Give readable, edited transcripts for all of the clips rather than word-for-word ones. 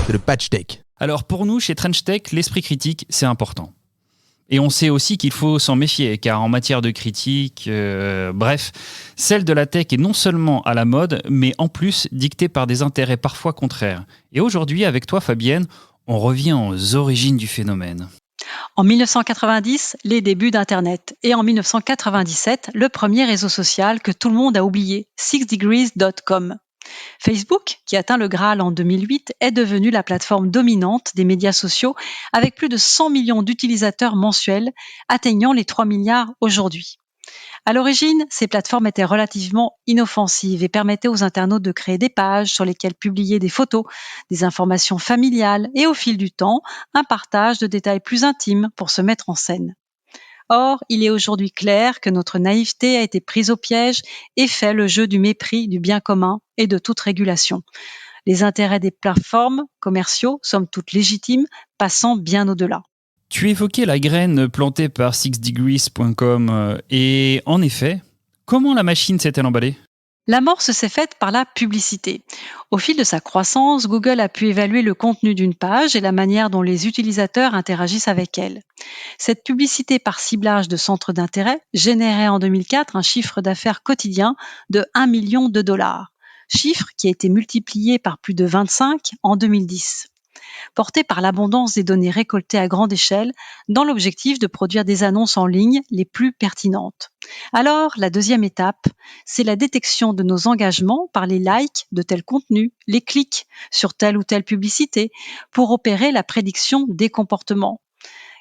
C'est le patch tech. Alors pour nous, chez Trench Tech, l'esprit critique, c'est important. Et on sait aussi qu'il faut s'en méfier, car en matière de critique, celle de la tech est non seulement à la mode, mais en plus dictée par des intérêts parfois contraires. Et aujourd'hui, avec toi Fabienne, on revient aux origines du phénomène. En 1990, les débuts d'Internet. Et en 1997, le premier réseau social que tout le monde a oublié, 6degrees.com. Facebook, qui atteint le Graal en 2008, est devenu la plateforme dominante des médias sociaux avec plus de 100 millions d'utilisateurs mensuels, atteignant les 3 milliards aujourd'hui. À l'origine, ces plateformes étaient relativement inoffensives et permettaient aux internautes de créer des pages sur lesquelles publier des photos, des informations familiales et au fil du temps, un partage de détails plus intimes pour se mettre en scène. Or, il est aujourd'hui clair que notre naïveté a été prise au piège et fait le jeu du mépris du bien commun et de toute régulation. Les intérêts des plateformes commerciaux, somme toute légitimes, passant bien au-delà. Tu évoquais la graine plantée par 6degrees.com et en effet, comment la machine s'est-elle emballée ? L'amorce s'est faite par la publicité. Au fil de sa croissance, Google a pu évaluer le contenu d'une page et la manière dont les utilisateurs interagissent avec elle. Cette publicité par ciblage de centres d'intérêt générait en 2004 un chiffre d'affaires quotidien de 1 million de dollars, chiffre qui a été multiplié par plus de 25 en 2010. Porté par l'abondance des données récoltées à grande échelle dans l'objectif de produire des annonces en ligne les plus pertinentes. Alors, la deuxième étape, c'est la détection de nos engagements par les likes de tel contenu, les clics sur telle ou telle publicité pour opérer la prédiction des comportements.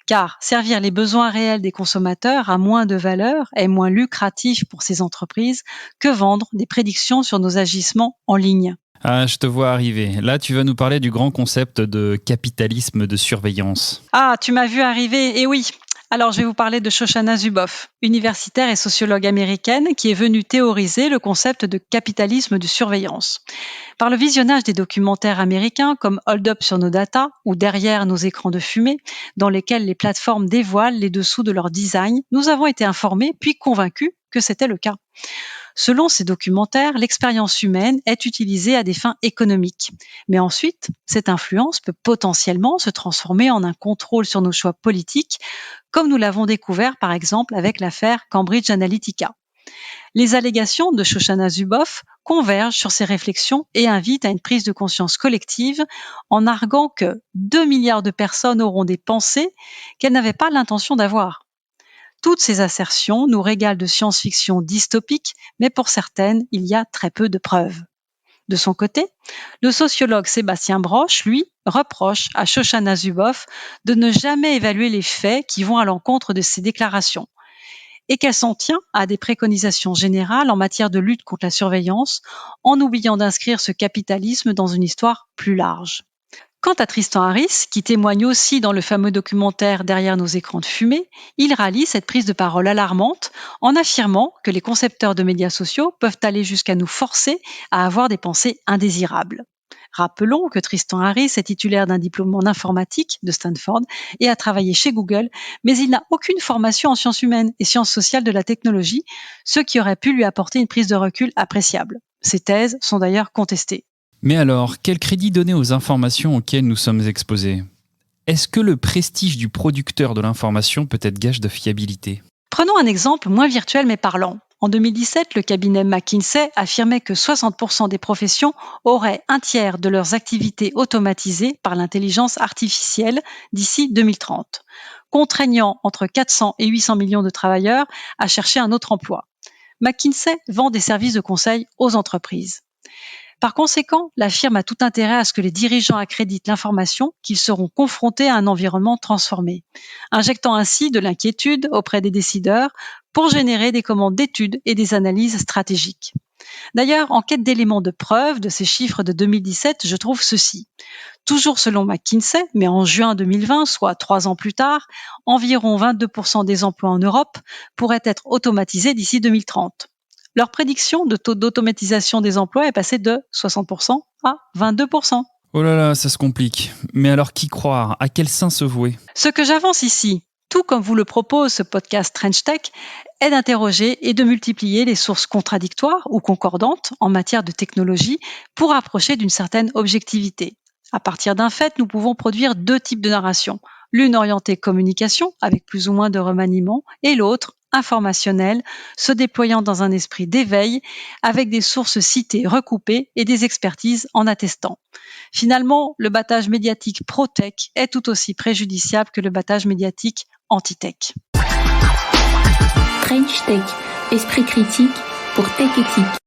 Car servir les besoins réels des consommateurs a moins de valeur et moins lucratif pour ces entreprises que vendre des prédictions sur nos agissements en ligne. Ah, je te vois arriver. Là, tu vas nous parler du grand concept de capitalisme de surveillance. Ah, tu m'as vu arriver, et oui. Alors, je vais vous parler de Shoshana Zuboff, universitaire et sociologue américaine qui est venue théoriser le concept de capitalisme de surveillance. Par le visionnage des documentaires américains comme Hold Up sur nos data ou Derrière nos écrans de fumée, dans lesquels les plateformes dévoilent les dessous de leur design, nous avons été informés puis convaincus que c'était le cas. Selon ces documentaires, l'expérience humaine est utilisée à des fins économiques. Mais ensuite, cette influence peut potentiellement se transformer en un contrôle sur nos choix politiques, comme nous l'avons découvert par exemple avec l'affaire Cambridge Analytica. Les allégations de Shoshana Zuboff convergent sur ces réflexions et invitent à une prise de conscience collective en arguant que 2 milliards de personnes auront des pensées qu'elles n'avaient pas l'intention d'avoir. Toutes ces assertions nous régalent de science-fiction dystopique, mais pour certaines, il y a très peu de preuves. De son côté, le sociologue Sébastien Broche, lui, reproche à Shoshana Zuboff de ne jamais évaluer les faits qui vont à l'encontre de ses déclarations et qu'elle s'en tient à des préconisations générales en matière de lutte contre la surveillance, en oubliant d'inscrire ce capitalisme dans une histoire plus large. Quant à Tristan Harris, qui témoigne aussi dans le fameux documentaire Derrière nos écrans de fumée, il rallie cette prise de parole alarmante en affirmant que les concepteurs de médias sociaux peuvent aller jusqu'à nous forcer à avoir des pensées indésirables. Rappelons que Tristan Harris est titulaire d'un diplôme en informatique de Stanford et a travaillé chez Google, mais il n'a aucune formation en sciences humaines et sciences sociales de la technologie, ce qui aurait pu lui apporter une prise de recul appréciable. Ses thèses sont d'ailleurs contestées. Mais alors, quel crédit donner aux informations auxquelles nous sommes exposés ? Est-ce que le prestige du producteur de l'information peut être gage de fiabilité ? Prenons un exemple moins virtuel mais parlant. En 2017, le cabinet McKinsey affirmait que 60% des professions auraient un tiers de leurs activités automatisées par l'intelligence artificielle d'ici 2030, contraignant entre 400 et 800 millions de travailleurs à chercher un autre emploi. McKinsey vend des services de conseil aux entreprises. Par conséquent, la firme a tout intérêt à ce que les dirigeants accréditent l'information qu'ils seront confrontés à un environnement transformé, injectant ainsi de l'inquiétude auprès des décideurs pour générer des commandes d'études et des analyses stratégiques. D'ailleurs, en quête d'éléments de preuve de ces chiffres de 2017, je trouve ceci. Toujours selon McKinsey, mais en juin 2020, soit 3 ans plus tard, environ 22% des emplois en Europe pourraient être automatisés d'ici 2030. Leur prédiction de taux d'automatisation des emplois est passée de 60% à 22%. Oh là là, ça se complique. Mais alors qui croire ? À quel saint se vouer ? Ce que j'avance ici, tout comme vous le propose ce podcast Trench Tech, est d'interroger et de multiplier les sources contradictoires ou concordantes en matière de technologie pour approcher d'une certaine objectivité. À partir d'un fait, nous pouvons produire 2 types de narration. L'une orientée communication, avec plus ou moins de remaniement, et l'autre informationnelle, se déployant dans un esprit d'éveil, avec des sources citées recoupées et des expertises en attestant. Finalement, le battage médiatique pro-tech est tout aussi préjudiciable que le battage médiatique anti-tech. French Tech, esprit critique pour Tech Éthique.